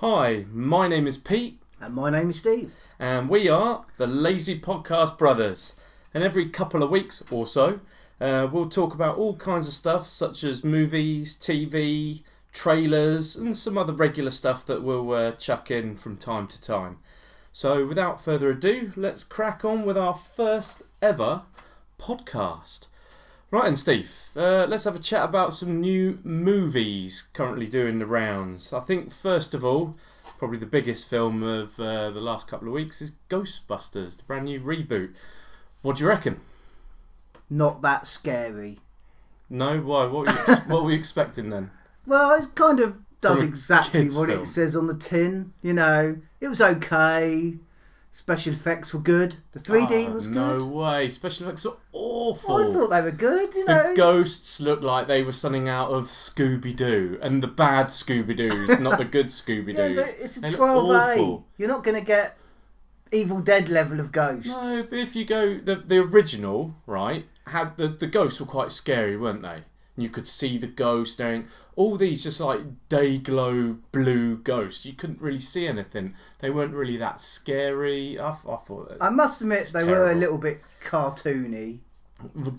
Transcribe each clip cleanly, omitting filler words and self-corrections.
Hi, my name is Pete. And my name is Steve. And we are the Lazy Podcast Brothers. And every couple of weeks or so, we'll talk about all kinds of stuff such as movies, TV, trailers, and some other regular stuff that we'll chuck in from time to time. So without further ado, let's crack on with our first ever podcast. Right, and Steve, let's have a chat about some new movies currently doing the rounds. I think, first of all, probably the biggest film of the last couple of weeks is Ghostbusters, the brand new reboot. What do you reckon? Not that scary. No? Why? What were you expecting then? Well, it kind of does From a exactly kids' what film. it says on the tin. You know, it was okay. Special effects were good. The 3D was good. No way. Special effects are awful. I thought they were good, you The know. ghosts looked like they were something out of Scooby-Doo. And the bad Scooby-Doos, not the good Scooby-Doos. Yeah, but it's a They look 12A. awful. You're not going to get Evil Dead level of ghosts. No, but if you go... The original, right, had the ghosts were quite scary, weren't they? And you could see the ghost staring... All these just like day glow blue ghosts. You couldn't really see anything. They weren't really that scary. I thought... I must admit they were a little bit cartoony.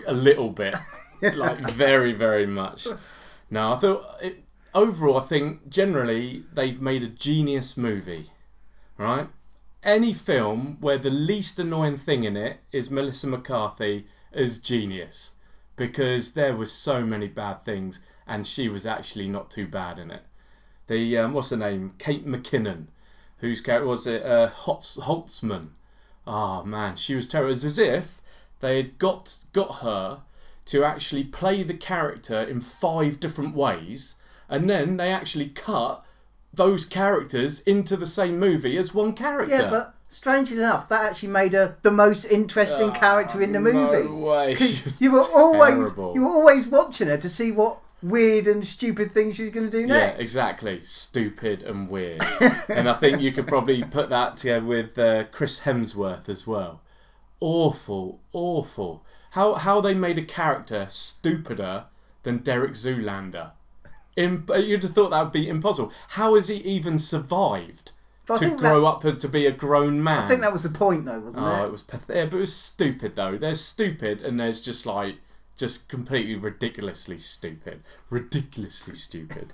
A little bit. Like very, very much. No, I thought... Overall, I think generally they've made a genius movie. Right? Any film where the least annoying thing in it is Melissa McCarthy is genius. Because there were so many bad things... And she was actually not too bad in it. The what's her name? Kate McKinnon, whose character was it? Holtzman. Oh man, she was terrible. It's as if they had got her to actually play the character in 5 different ways, and then they actually cut those characters into the same movie as one character. Yeah, but strangely enough, that actually made her the most interesting character in the movie. No way. She was you were terrible. always watching her to see what weird and stupid things she was going to do next. Yeah, exactly. Stupid and weird. And I think you could probably put that together with Chris Hemsworth as well. Awful, awful. How they made a character stupider than Derek Zoolander. You'd have thought that would be impossible. How has he even survived to grow up to be a grown man? I think that was the point though, wasn't it? Oh, it was pathetic. Yeah, but it was stupid though. There's stupid and there's just like... Just completely ridiculously stupid. Ridiculously stupid.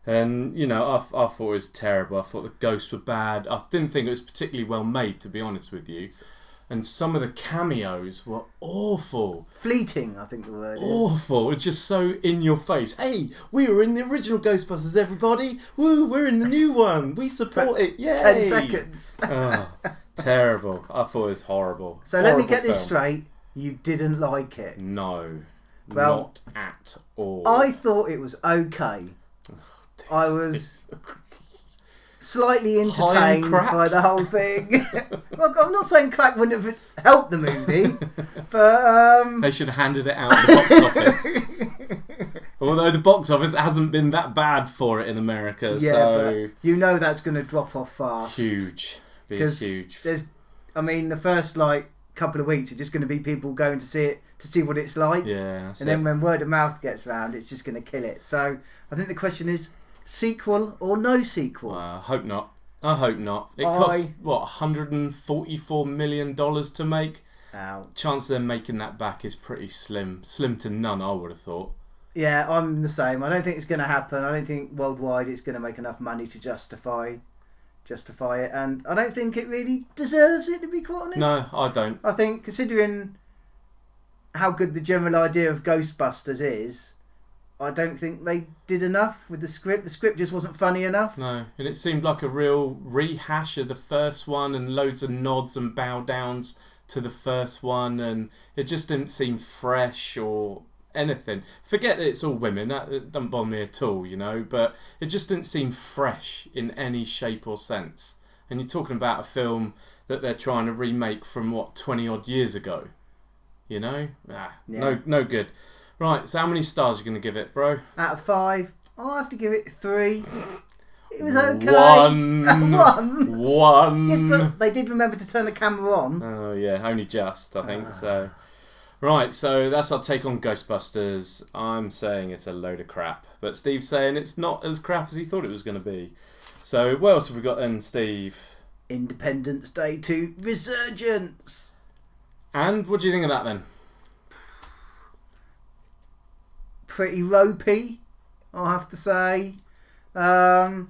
And, you know, I thought it was terrible. I thought the ghosts were bad. I didn't think it was particularly well made, to be honest with you. And some of the cameos were awful. Fleeting, I think the word is. Awful. It's just so in your face. Hey, we were in the original Ghostbusters, everybody. Woo, we're in the new one. We support it. Yay. 10 seconds. Oh, terrible. I thought it was horrible. So horrible let me get this film. straight. You didn't like it? No, Well, not at all. I thought it was okay. I was slightly entertained by the whole thing. Well, I'm not saying crack wouldn't have helped the movie, but... They should have handed it out at the box office. Although the box office hasn't been that bad for it in America, yeah, so... But you know that's going to drop off fast. Huge. Be huge. The first, couple of weeks are just going to be people going to see it to see what it's like, Yeah, and then when word of mouth gets around, it's just going to kill it. So I think the question is sequel or no sequel. Well, I hope not. It cost $144 million to make. Ouch. Chance of them making that back is pretty slim to none, I would have thought. Yeah, I'm the same. I don't think it's going to happen. I don't think worldwide it's going to make enough money to justify it, and I don't think it really deserves it, to be quite honest. No, I don't. I think, considering how good the general idea of Ghostbusters is, I don't think they did enough with the script. The script just wasn't funny enough. No, and it seemed like a real rehash of the first one and loads of nods and bow downs to the first one, and it just didn't seem fresh or anything. Forget that it's all women, that doesn't bother me at all, you know, but it just didn't seem fresh in any shape or sense. And you're talking about a film that they're trying to remake from 20 odd years ago, you know? Yeah. No good. Right, so how many stars are you going to give it, bro? Out of 5, I'll have to give it 3. It was okay. 1. 1. Yes, but they did remember to turn the camera on. Oh yeah, only just, I think. So Right, so that's our take on Ghostbusters. I'm saying it's a load of crap, but Steve's saying it's not as crap as he thought it was going to be. So what else have we got then, Steve? Independence Day 2 Resurgence. And what do you think of that then? Pretty ropey, I'll have to say. I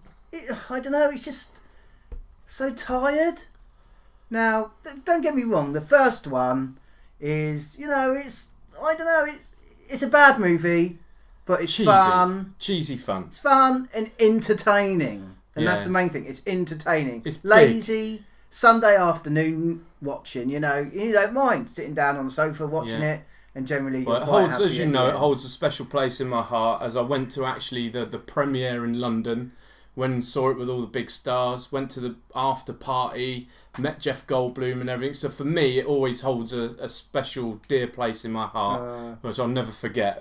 don't know, it's just so tired. Now, don't get me wrong, the first one is, it's a bad movie, but it's cheesy. fun. Cheesy fun. It's fun and entertaining. And that's the main thing, it's entertaining. It's lazy, big. Sunday afternoon watching, you don't mind sitting down on the sofa watching it. And generally, well, it holds, as you know, it holds a special place in my heart. As I went to actually the premiere in London, went and saw it with all the big stars. Went to the after party, met Jeff Goldblum and everything. So for me, it always holds a special, dear place in my heart, which I'll never forget.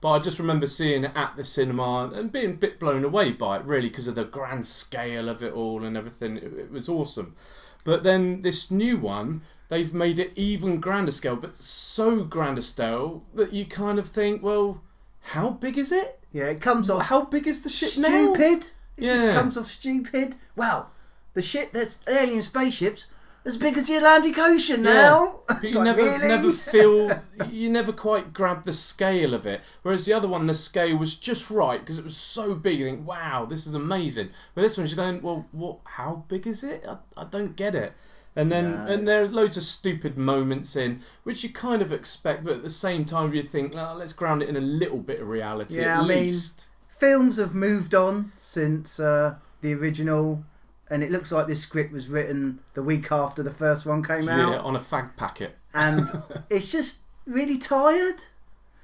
But I just remember seeing it at the cinema and being a bit blown away by it, really, because of the grand scale of it all and everything. It was awesome. But then this new one, they've made it even grander scale, but so grander scale that you kind of think, well, how big is it? Yeah, it comes off. How big is the shit stupid. now? Stupid. It just comes off stupid. Wow, the shit that's alien spaceships as big as the Atlantic Ocean now. But you never feel, you never quite grab the scale of it. Whereas the other one, the scale was just right because it was so big. You think, wow, this is amazing. But this one's going, well, what? How big is it? I don't get it. And then and there's loads of stupid moments in which you kind of expect, but at the same time you think, let's ground it in a little bit of reality at least. Films have moved on since the original, and it looks like this script was written the week after the first one came out. Yeah, on a fag packet. And it's just really tired.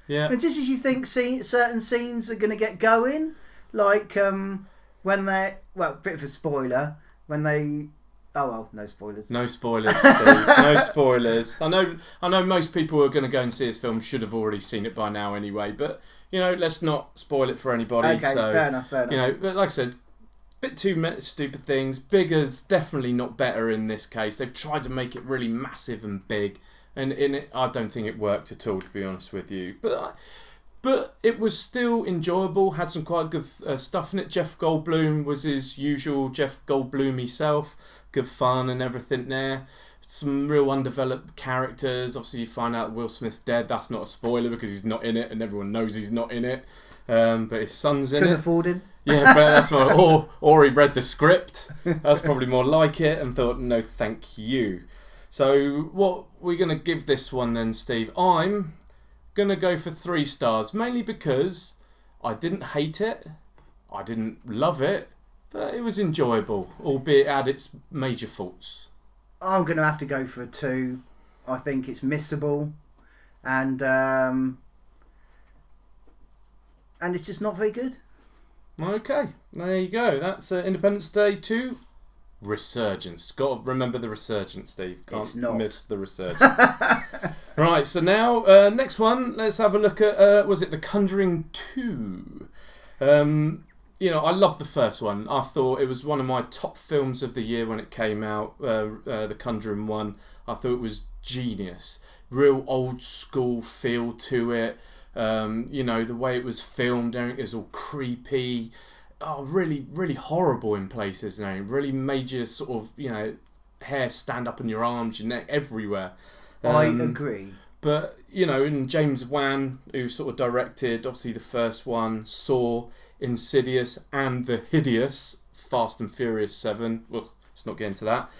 Yeah. And just as you think certain scenes are going to get going, like when they, bit of a spoiler, when they... Oh well, no spoilers. No spoilers, Steve. No spoilers. I know most people who are going to go and see this film should have already seen it by now anyway, but let's not spoil it for anybody. Okay, so, fair enough. But like I said, bit too many stupid things. Bigger's definitely not better in this case. They've tried to make it really massive and big, and in it, I don't think it worked at all, to be honest with you. But it was still enjoyable, had some quite good stuff in it. Jeff Goldblum was his usual Jeff Goldblum self. Good fun and everything there. Some real undeveloped characters. Obviously you find out Will Smith's dead. That's not a spoiler because he's not in it and everyone knows he's not in it. But his son's in Couldn't it. afford him. Yeah, but that's more, or he read the script. That's probably more like it and thought, no thank you. So what we're going to give this one then, Steve? I'm going to go for 3 stars, mainly because I didn't hate it, I didn't love it, but it was enjoyable, albeit it had its major faults. I'm going to have to go for a 2. I think it's missable, and it's just not very good. Okay, there you go. That's Independence Day 2 Resurgence. Got to remember the Resurgence, Steve. Can't miss the Resurgence. Right, so now, next one, let's have a look at, was it The Conjuring 2? I love the first one. I thought it was one of my top films of the year when it came out, The Conjuring 1. I thought it was genius. Real old school feel to it. The way it was filmed, it was all creepy. Oh, really, really horrible in places now. Really made you sort of, hair stand up on your arms, your neck, everywhere. I agree. But, in James Wan, who sort of directed, obviously, the first one, Saw, Insidious, and the hideous Fast and Furious 7. Well, let's not get into that.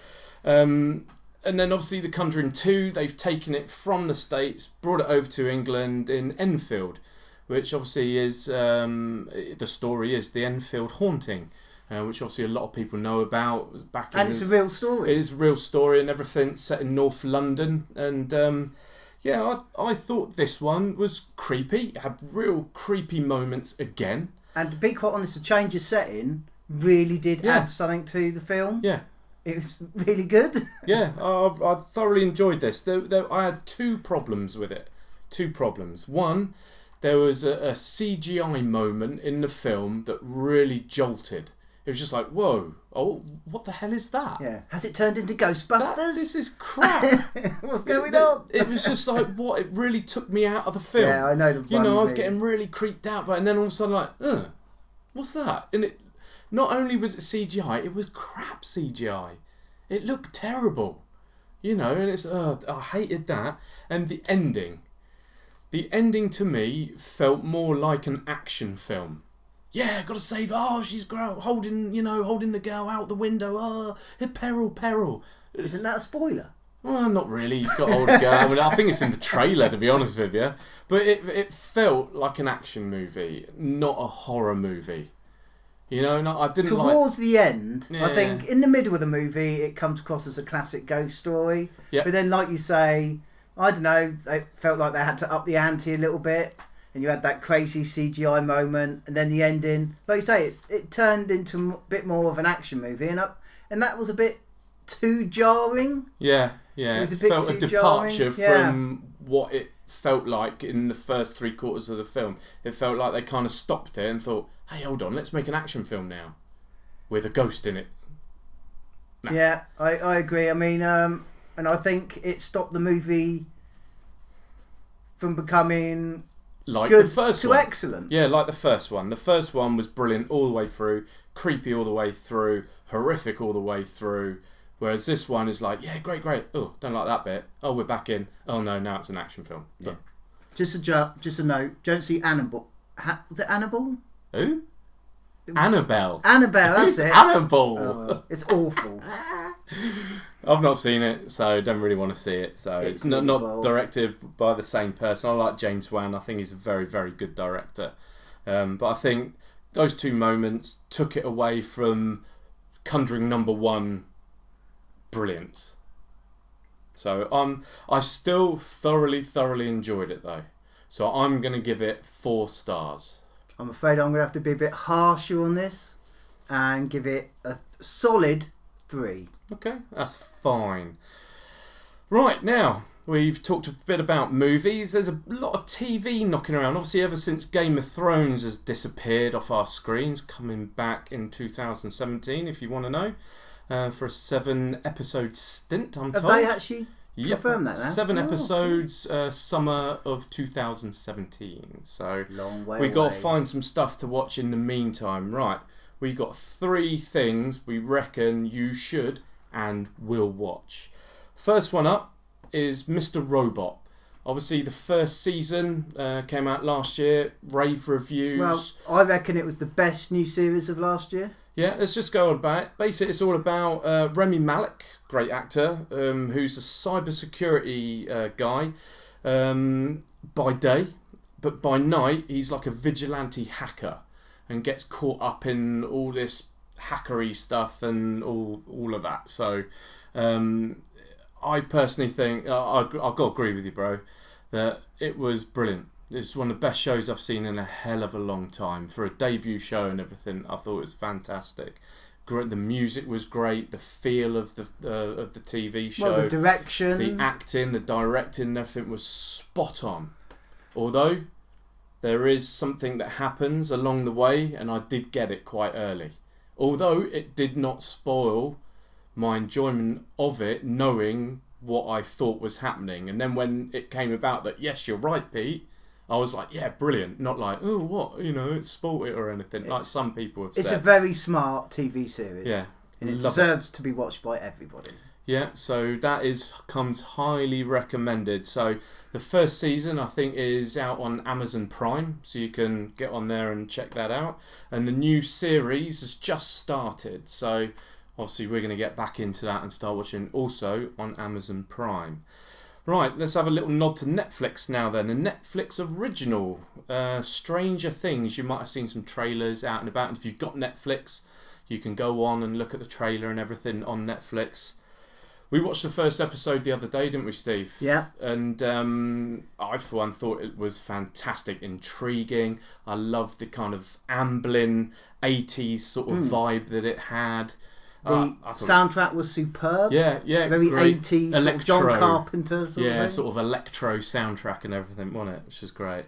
And then, obviously, The Conjuring 2, they've taken it from the States, brought it over to England in Enfield, which obviously is, the story is the Enfield haunting. Which obviously a lot of people know about. It's a real story. It is a real story and everything set in North London. And I thought this one was creepy. It had real creepy moments again. And to be quite honest, the change of setting really did add something to the film. Yeah. It was really good. Yeah, I thoroughly enjoyed this. I had 2 problems with it. 2 problems. One, there was a CGI moment in the film that really jolted. It was just like, whoa, oh, what the hell is that? Yeah. Has it turned into Ghostbusters? This is crap. What's going on? It was just like, what? It really took me out of the film. Yeah, I know the one. I was getting really creeped out by it, and then all of a sudden, like, what's that? And it not only was it CGI, it was crap CGI. It looked terrible, and it's I hated that. And the ending to me felt more like an action film. Yeah, gotta save her. Oh, she's holding the girl out the window. Oh, peril. Isn't that a spoiler? Well, not really. You've got older girl. I mean, I think it's in the trailer, to be honest with you. But it felt like an action movie, not a horror movie. I didn't Towards the end, yeah. I think in the middle of the movie, it comes across as a classic ghost story. Yep. But then, like you say, I don't know, they felt like they had to up the ante a little bit. And you had that crazy CGI moment, and then the ending, like you say, it turned into a bit more of an action movie, and that was a bit too jarring. Yeah. It felt a departure from what it felt like in the first 3/4 of the film. It felt like they kind of stopped it and thought, hey, hold on, let's make an action film now with a ghost in it. No. Yeah, I agree. I mean, and I think it stopped the movie from becoming... Like good the first to one. Excellent. Yeah, like the first one. The first one was brilliant all the way through, creepy all the way through, horrific all the way through. Whereas this one is like, yeah, great. Oh, don't like that bit. Oh, we're back in. Oh no, now it's an action film. Yeah. Just a note. Don't see Annabelle. Was it Annabelle? Who? Annabelle. Annabelle, that's it. Annabelle. Oh, it's awful. I've not seen it, so don't really want to see it. So it's not directed by the same person. I like James Wan. I think he's a very, very good director. But I think those two moments took it away from Conjuring #1 brilliance. So I still thoroughly enjoyed it though. So I'm going to give it 4 stars. I'm afraid I'm going to have to be a bit harsher on this and give it a solid 3. Okay, that's fine. Right, now, we've talked a bit about movies. There's a lot of TV knocking around. Obviously, ever since Game of Thrones has disappeared off our screens, coming back in 2017, if you want to know, for a 7-episode stint, I'm told. Have they actually confirmed that now? 7 episodes, summer of 2017. So long way we got to away. find some stuff to watch in the meantime. Right, we've got 3 things we reckon you should and will watch. First one up is Mr. Robot. Obviously, the first season came out last year. Rave reviews. Well, I reckon it was the best new series of last year. Yeah, let's just go on about it. Basically, it's all about Rami Malek, great actor, who's a cybersecurity guy by day, but by night he's like a vigilante hacker and gets caught up in all this hackery stuff and all of that. So I personally think I've got to agree with you, bro, that it was brilliant. It's one of the best shows I've seen in a hell of a long time. For a debut show and everything, I thought it was fantastic. Great, the music was great. The feel of the TV show, well, the direction, the acting, the directing, everything was spot on. Although there is something that happens along the way, and I did get it quite early. Although it did not spoil my enjoyment of it, knowing what I thought was happening. And then when it came about that, yes, you're right, Pete, I was like, yeah, brilliant. Not like, oh, what, it's spoilt it or anything, like some people have said. It's a very smart TV series. Yeah. And it deserves to be watched by everybody. Yeah, so that comes highly recommended. So the first season, I think, is out on Amazon Prime, so you can get on there and check that out. And the new series has just started, so obviously we're going to get back into that and start watching also on Amazon Prime. Right, let's have a little nod to Netflix now then. A Netflix original, Stranger Things. You might have seen some trailers out and about. And if you've got Netflix, you can go on and look at the trailer and everything on Netflix. We watched the first episode the other day, didn't we, Steve? Yeah. And I, for one, thought it was fantastic, intriguing. I loved the kind of ambling 80s sort of vibe that it had. The soundtrack was superb. Yeah, very great. 80s, Electro. John Carpenter sort of thing. Sort of electro soundtrack and everything, wasn't it? Which is great.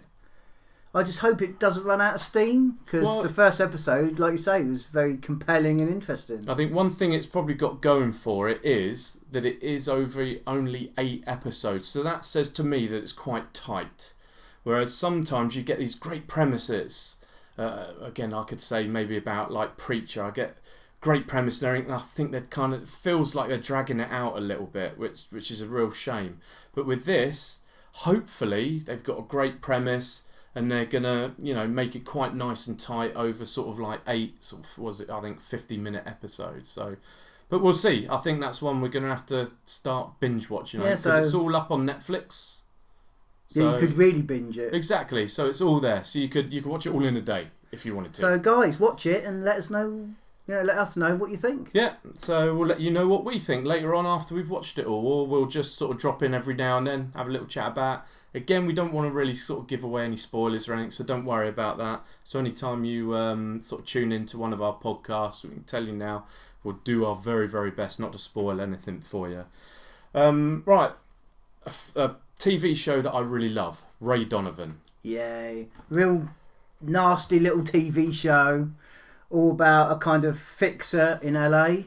I just hope it doesn't run out of steam, because the first episode, like you say, was very compelling and interesting. I think one thing it's probably got going for it is that it is only 8 episodes, so that says to me that it's quite tight. Whereas sometimes you get these great premises. Again, I could say maybe about like Preacher. I get great premise and everything, and I think that kind of feels like they're dragging it out a little bit, which is a real shame. But with this, hopefully they've got a great premise. And they're gonna, make it quite nice and tight over sort of like 8, 50-minute episodes. So, but we'll see. I think that's one we're gonna have to start binge watching, because it's all up on Netflix. So, you could really binge it. Exactly. So it's all there. So you could watch it all in a day if you wanted to. So guys, watch it and let us know. Let us know what you think. Yeah. So we'll let you know what we think later on after we've watched it all, or we'll just sort of drop in every now and then, have a little chat about it. Again, we don't want to really sort of give away any spoilers or anything, so don't worry about that. So anytime you sort of tune into one of our podcasts, we can tell you now, we'll do our very, very best not to spoil anything for you. Right, a TV show that I really love, Ray Donovan. Yay. Real nasty little TV show, all about a kind of fixer in LA.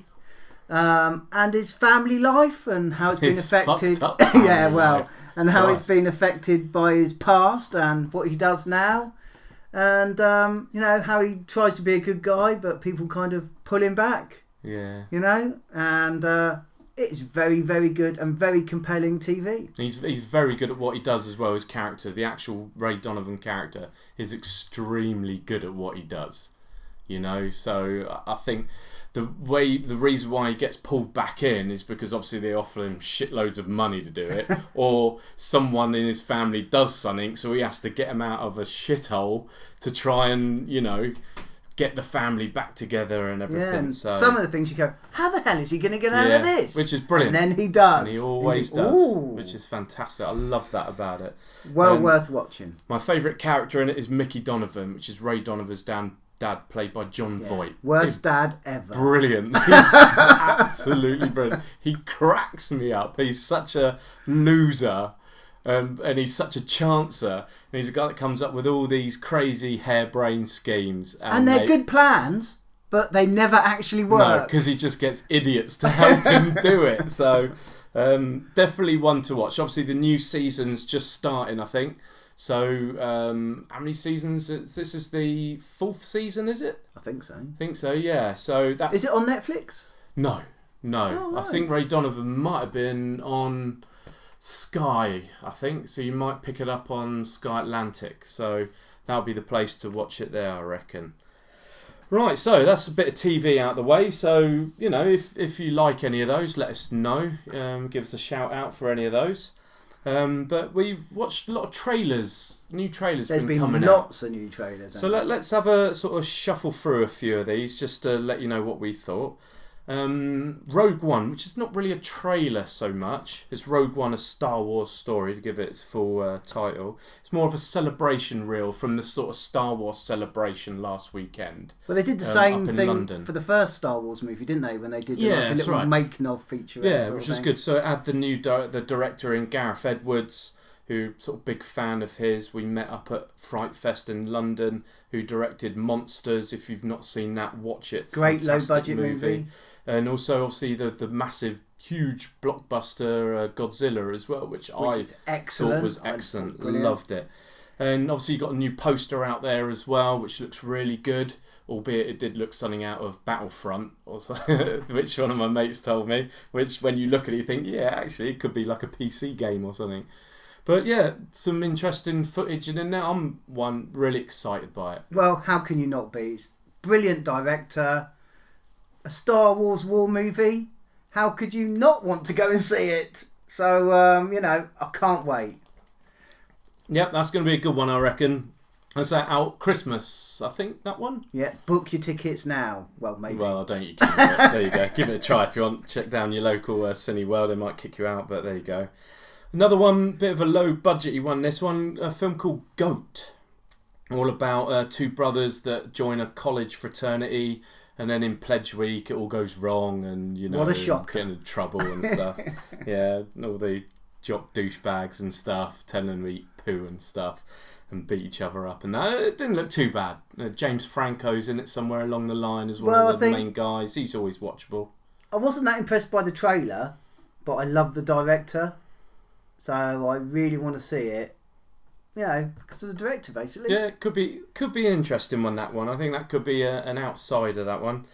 And his family life and how it's been affected. And how it's been affected by his past and what he does now, and how he tries to be a good guy, but people kind of pull him back. Yeah. And it's very, very good and very compelling TV. He's very good at what he does as well. His character, the actual Ray Donovan character, is extremely good at what he does. So I think the reason why he gets pulled back in is because obviously they offer him shitloads of money to do it, or someone in his family does something, so he has to get him out of a shithole to try and get the family back together and everything. Yeah, and so some of the things you go, how the hell is he going to get out of this? Which is brilliant. And then he does. And he always does, which is fantastic. I love that about it. Well worth watching. My favourite character in it is Mickey Donovan, which is Ray Donovan's dad, played by John Voight. Worst dad ever. Brilliant. He's absolutely brilliant. He cracks me up. He's such a loser, and he's such a chancer. And he's a guy that comes up with all these crazy harebrained schemes. And they're good plans, but they never actually work. No, because he just gets idiots to help him do it. So definitely one to watch. Obviously the new season's just starting, I think. So, how many seasons? This is the 4th season, is it? I think so. Yeah. So that's. Is it on Netflix? No. Oh, I think Ray Donovan might have been on Sky, I think. So you might pick it up on Sky Atlantic. So that'll be the place to watch it there, I reckon. Right, so that's a bit of TV out the way. So, if you like any of those, let us know. Give us a shout out for any of those. But we've watched a lot of trailers. New trailers There's been coming lots out. of new trailers. So let's have a sort of shuffle through a few of these just to let you know what we thought. Rogue One, which is not really a trailer so much. It's Rogue One, a Star Wars story, to give it its full title. It's more of a celebration reel from the sort of Star Wars celebration last weekend. Well, they did the same thing London. For the first Star Wars movie, didn't they? When they did a little making-of feature. Yeah, which was good. So it had the director in Gareth Edwards, who sort of big fan of his. We met up at Fright Fest in London, who directed Monsters. If you've not seen that, watch it. It's great low-budget movie. And also, obviously, the massive, huge blockbuster Godzilla as well, which I thought was excellent. Loved it. And obviously, you got a new poster out there as well, which looks really good. Albeit it did look something out of Battlefront, also, which one of my mates told me. Which, when you look at it, you think, yeah, actually, it could be like a PC game or something. But yeah, some interesting footage, and now I'm really excited by it. Well, how can you not be? It's brilliant director, a Star Wars war movie. How could you not want to go and see it? So, I can't wait. Yep, that's going to be a good one, I reckon. Is that out Christmas, I think, that one? Yeah, book your tickets now. Well, maybe. Well, don't you keep it. There you go. Give it a try if you want. Check down your local Cineworld. They might kick you out, but there you go. Another one, bit of a low-budgety one. This one, a film called Goat. All about 2 brothers that join a college fraternity, and then in Pledge Week it all goes wrong, and what a shock. Get into trouble and stuff. Yeah, all the jock douchebags and stuff telling them to eat poo and stuff. and beat each other up. And that, it didn't look too bad. James Franco's in it somewhere along the line as one of the main guys. He's always watchable. I wasn't that impressed by the trailer, but I love the director. So I really want to see it. You know, because of the director, basically. Yeah, it could be an interesting one, that one. I think that could be an outsider, that one.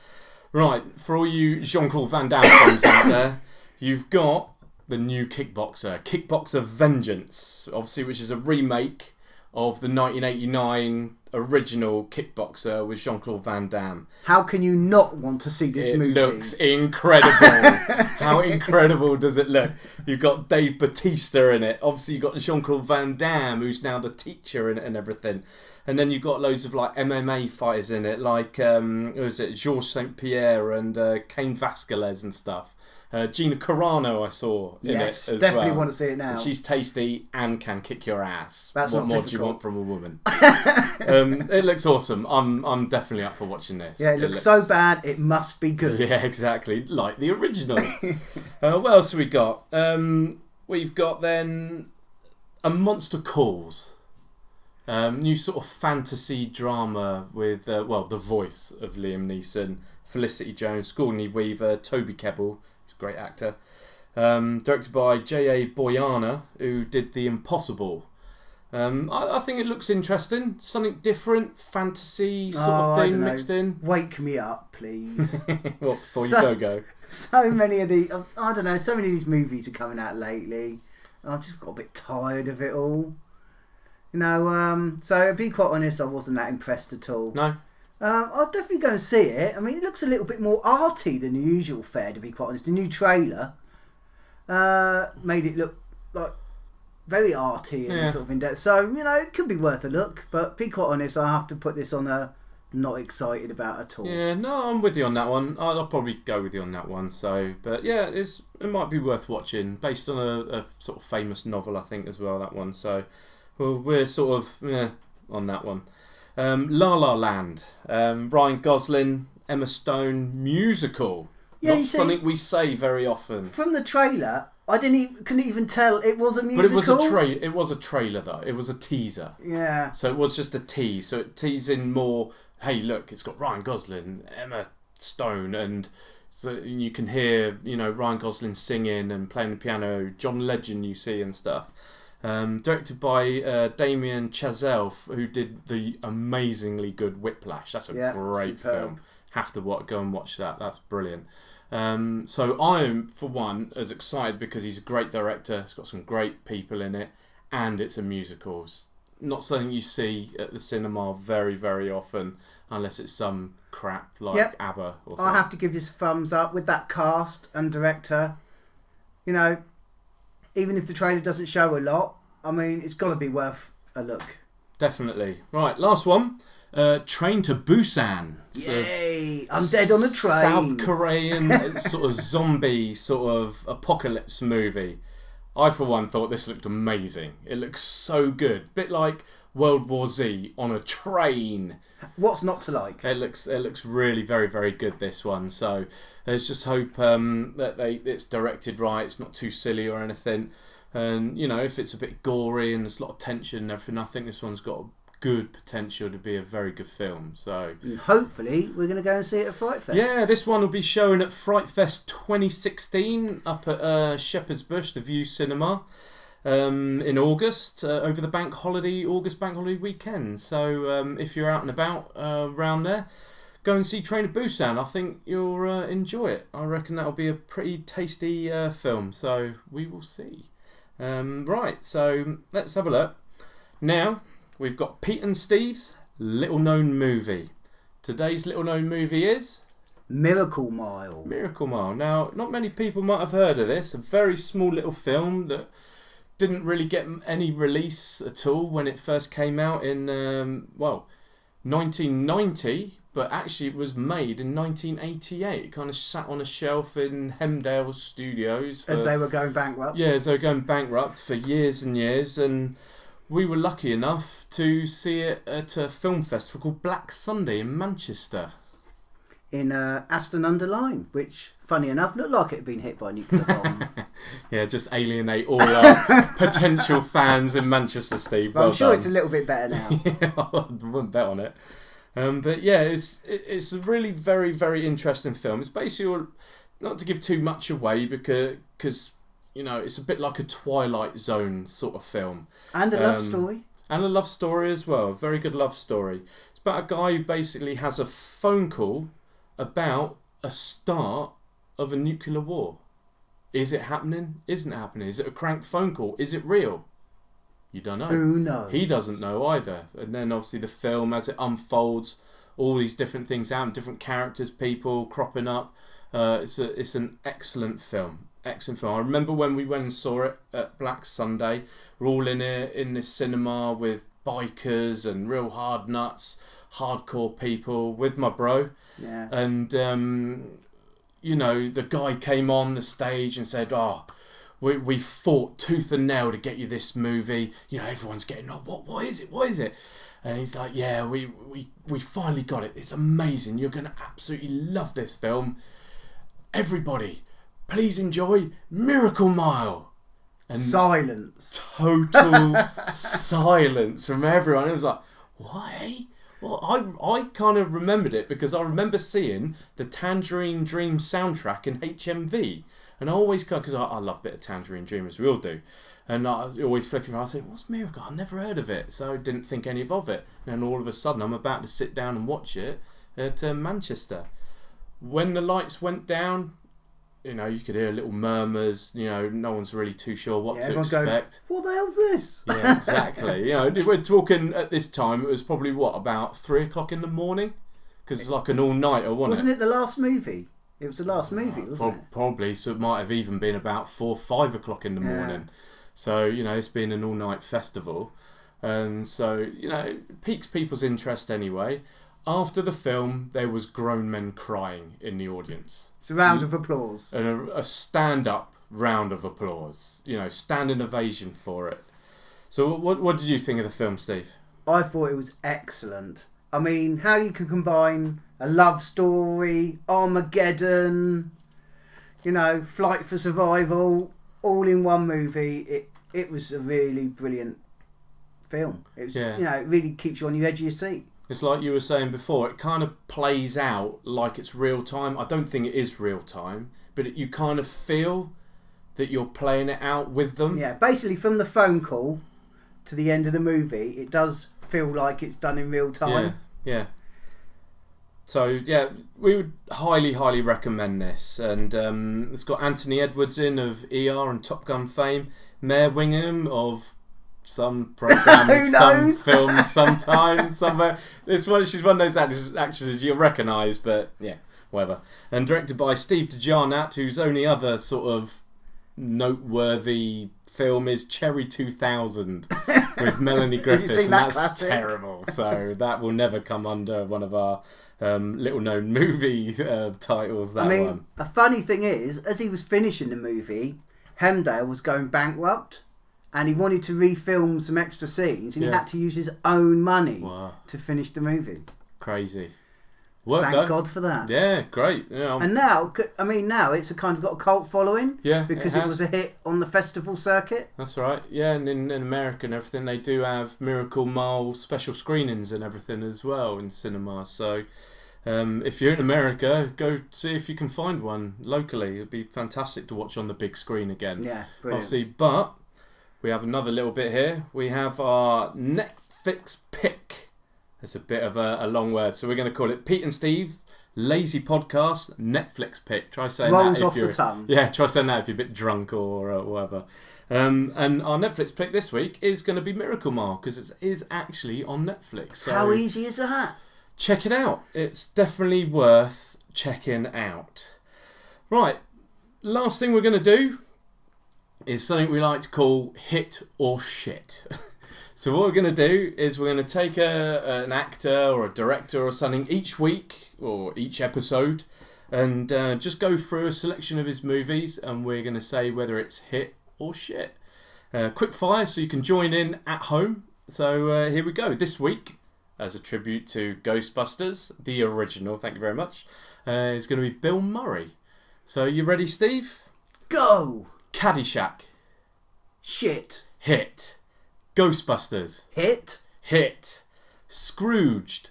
Right, for all you Jean-Claude Van Damme fans out there, you've got the new Kickboxer Vengeance, obviously, which is a remake of the 1989 original Kickboxer with Jean-Claude Van Damme. How can you not want to see this movie? It looks incredible. How incredible does it look? You've got Dave Bautista in it. Obviously, you've got Jean-Claude Van Damme, who's now the teacher and everything. And then you've got loads of like MMA fighters in it, like who is it, Georges St. Pierre and Cain Vasquez and stuff. Gina Carano I saw in it as well. Yes, definitely want to see it now. And she's tasty and can kick your ass. That's what more do you want from a woman? It looks awesome. I'm definitely up for watching this. Yeah, it looks so bad it must be good. Yeah, exactly, like the original. What else have we got? We've got then A Monster Calls. New sort of fantasy drama with the voice of Liam Neeson, Felicity Jones, Sigourney Weaver, Toby Kebbell, who's a great actor. Directed by J.A. Boyana, who did The Impossible. I think it looks interesting. Something different, fantasy sort of thing mixed in. Wake me up, please. What, before you go? So many of these, I don't know, so many of these movies are coming out lately. I've just got a bit tired of it all. You know, so to be quite honest, I wasn't that impressed at all. No. I'll definitely go and see it. I mean, it looks a little bit more arty than the usual fare, to be quite honest. The new trailer made it look like very arty and sort of in depth. So, you know, it could be worth a look. But to be quite honest, I have to put this on a not excited about at all. Yeah, no, I'm with you on that one. I'll probably go with you on that one. So, but yeah, it might be worth watching, based on a sort of famous novel, I think, as well, that one. So, well, we're sort of on that one. La La Land, Ryan Gosling, Emma Stone, musical. Yeah, not something we say very often. From the trailer, I couldn't even tell it was a musical. But it was a trailer though. It was a teaser. Yeah. So it was just a tease. So it teased in more. Hey, look, it's got Ryan Gosling, Emma Stone, and so you can hear, you know, Ryan Gosling singing and playing the piano. John Legend you see and stuff. Directed by Damien Chazelle, who did the amazingly good Whiplash. That's a great film. Have to go and watch that. That's brilliant. So I'm, for one, as excited because he's a great director. It's got some great people in it, and it's a musical. It's not something you see at the cinema very, very often, unless it's some crap like ABBA or something. I have to give this a thumbs up with that cast and director. You know, even if the trailer doesn't show a lot, I mean, it's got to be worth a look. Definitely. Right, last one. Train to Busan. Yay! I'm dead on a train. South Korean sort of zombie sort of apocalypse movie. I, for one, thought this looked amazing. It looks so good. Bit like World War Z on a train. What's not to like? It looks really very, very good, this one. So let's just hope that it's directed right. It's not too silly or anything. And, you know, if it's a bit gory and there's a lot of tension and everything, I think this one's got good potential to be a very good film. So and hopefully we're going to go and see it at Fright Fest. Yeah, this one will be showing at Fright Fest 2016 up at Shepherd's Bush, the View Cinema, in August, over the August bank holiday weekend. So if you're out and about around there, go and see Train to Busan. I think you'll enjoy it. I reckon that'll be a pretty tasty film. So we will see. Right, so let's have a look. Now, we've got Pete and Steve's little known movie. Today's little known movie is Miracle Mile. Miracle Mile. Now, not many people might have heard of this. A very small little film that didn't really get any release at all when it first came out in 1990, but actually it was made in 1988. It kind of sat on a shelf in Hemdale Studios as they were going bankrupt. Yeah, as they were going bankrupt for years and years, and we were lucky enough to see it at a film festival called Black Sunday in Manchester. In Aston-under-Lyne, which, funny enough, looked like it had been hit by a nuclear bomb. Yeah, just alienate all our potential fans in Manchester, Steve. Well, well I'm sure done. it's a little bit better now. Yeah, I wouldn't bet on it. But yeah, it's a really very, very interesting film. It's basically, not to give too much away, because it's a bit like a Twilight Zone sort of film. And a love story. And a love story as well. Very good love story. It's about a guy who basically has a phone call about a start of a nuclear war. Is it happening? Isn't it happening? Is it a crank phone call? Is it real? You don't know. Who knows? He doesn't know either. And then obviously the film, as it unfolds, all these different things happen, different characters, people cropping up. It's an excellent film. Excellent film. I remember when we went and saw it at Black Sunday. We're all in this cinema with bikers and real hard nuts, hardcore people with my bro. Yeah. And the guy came on the stage and said, we fought tooth and nail to get you this movie. Everyone's getting, what is it? And he's like, yeah, we finally got it. It's amazing. You're going to absolutely love this film. Everybody, please enjoy Miracle Mile. And silence. Total silence from everyone. It was like, why? Well, I kind of remembered it because I remember seeing the Tangerine Dream soundtrack in HMV. And I always go, because I love a bit of Tangerine Dream, as we all do. And I always flick around, I said, what's Miracle? I've never heard of it. So I didn't think any of it. And then all of a sudden, I'm about to sit down and watch it at Manchester. When the lights went down, you could hear little murmurs. No one's really too sure what to expect. Going, what the hell's this? Yeah, exactly. We're talking at this time. It was probably about 3 o'clock in the morning, because it's like an all-nighter, wasn't it the last movie? It was the last movie, wasn't it? Probably. So it might have even been about 4 or 5 o'clock in the morning. So it's been an all-night festival, and so it piques people's interest anyway. After the film, there was grown men crying in the audience. It's a round of applause. And a stand-up round of applause. Standing ovation for it. So what did you think of the film, Steve? I thought it was excellent. I mean, how you can combine a love story, Armageddon, Flight for Survival, all in one movie. It was a really brilliant film. It was, it really keeps you on the edge of your seat. It's like you were saying before, it kind of plays out like it's real time. I don't think it is real time, but you kind of feel that you're playing it out with them. Yeah, basically from the phone call to the end of the movie, it does feel like it's done in real time. Yeah. So, yeah, we would highly, highly recommend this. And it's got Anthony Edwards in of ER and Top Gun fame, Mare Wingham of some program, some film, sometime, somewhere. She's one of those actresses you'll recognise, but yeah, whatever. And directed by Steve DeJarnat, whose only other sort of noteworthy film is Cherry 2000 with Melanie Griffiths, and that's terrible. So that will never come under one of our little-known movie titles. One. A funny thing is, as he was finishing the movie, Hemdale was going bankrupt. And he wanted to refilm some extra scenes, and he had to use his own money to finish the movie. Crazy. Thank God for that. Yeah, great. And now it's kind of got a cult following. Yeah, because it was a hit on the festival circuit. That's right. Yeah, and in America and everything, they do have Miracle Mile special screenings and everything as well in cinemas. So if you're in America, go see if you can find one locally. It'd be fantastic to watch on the big screen again. Yeah, brilliant. Obviously, but we have another little bit here. We have our Netflix pick. It's a bit of a long word, so we're going to call it Pete and Steve Lazy Podcast Netflix pick. Try saying Rolls that off the tongue. Yeah, try saying that if you're a bit drunk or whatever. And our Netflix pick this week is going to be Miracle Mile, because it is actually on Netflix. So how easy is that? Check it out. It's definitely worth checking out. Right, last thing we're going to do is something we like to call hit or shit. So what we're going to do is we're going to take an actor or a director or something each week or each episode and just go through a selection of his movies, and we're going to say whether it's hit or shit. Quick fire, so you can join in at home. So here we go. This week, as a tribute to Ghostbusters, the original, thank you very much, is going to be Bill Murray. So you ready, Steve? Go! Caddyshack. Shit. Hit. Ghostbusters. Hit. Hit. Scrooged.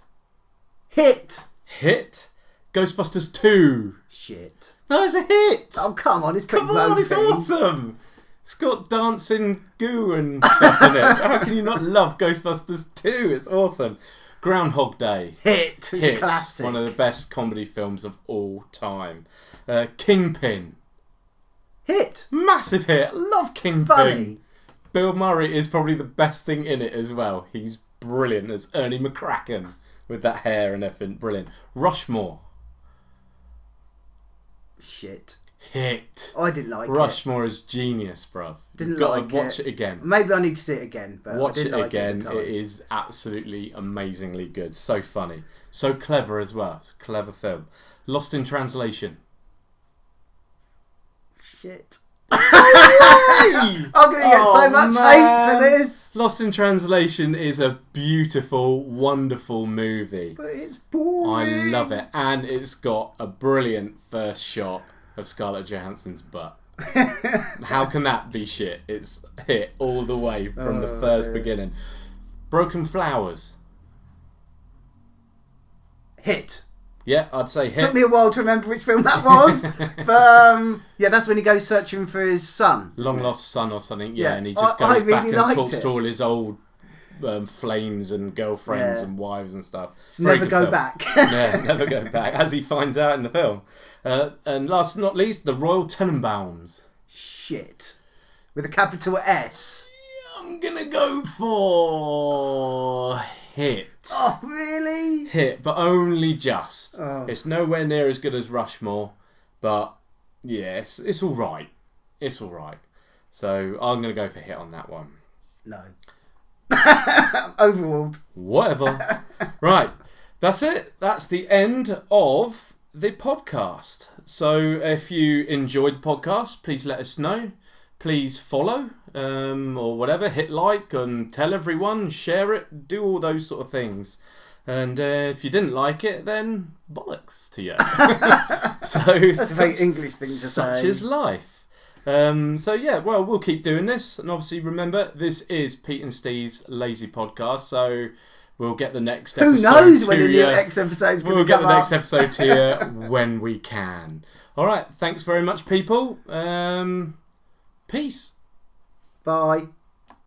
Hit. Hit. Ghostbusters 2. Shit. No, it's a hit. Oh, come on, it's pretty Come on, it's awesome. It's got dancing goo and stuff in it. How can you not love Ghostbusters 2? It's awesome. Groundhog Day. Hit. It's Hit. a classic. One of the best comedy films of all time. Kingpin. Hit. Massive hit. Love Kingpin. Funny. Bill Murray is probably the best thing in it as well. He's brilliant as Ernie McCracken with that hair and everything. Brilliant. Rushmore. Shit. Hit. I didn't like Rushmore is genius, bruv. Didn't You've got like to watch it again. Maybe I need to see it again. But Watch I it didn't like again. It, at the time. It is absolutely amazingly good. So funny. So clever as well. It's a clever film. Lost in Translation. Shit. I'm going to get so much hate for this. Lost in Translation is a beautiful, wonderful movie. But it's boring. I love it. And it's got a brilliant first shot of Scarlett Johansson's butt. How can that be shit? It's hit all the way from the first beginning. Broken Flowers. Hit. Yeah, I'd say hit. Took me a while to remember which film that was. But yeah, that's when he goes searching for his son. Long lost son or something. Yeah, Yeah. and he just I goes back really and liked talks it. to all his old flames and girlfriends and wives and stuff. So Very never good go film. back. Yeah, never go back, as he finds out in the film. And last but not least, The Royal Tenenbaums. Shit. With a capital S. I'm gonna go for hit. Oh, really? Hit, but only just. Oh. It's nowhere near as good as Rushmore, but yeah, it's all right. It's all right. So I'm gonna go for hit on that one. No. Overruled. Whatever. Right, that's it. That's the end of the podcast. So if you enjoyed the podcast, please let us know. Please follow or whatever. Hit like and tell everyone. Share it. Do all those sort of things. And if you didn't like it, then bollocks to you. So That's a very English thing to say. Such is life. So yeah, well, we'll keep doing this. And obviously, remember, this is Pete and Steve's Lazy Podcast. So we'll get the next episode. Who knows when the next episode's going to come up? We'll get the next episode to you when we can. All right. Thanks very much, people. Peace. Bye.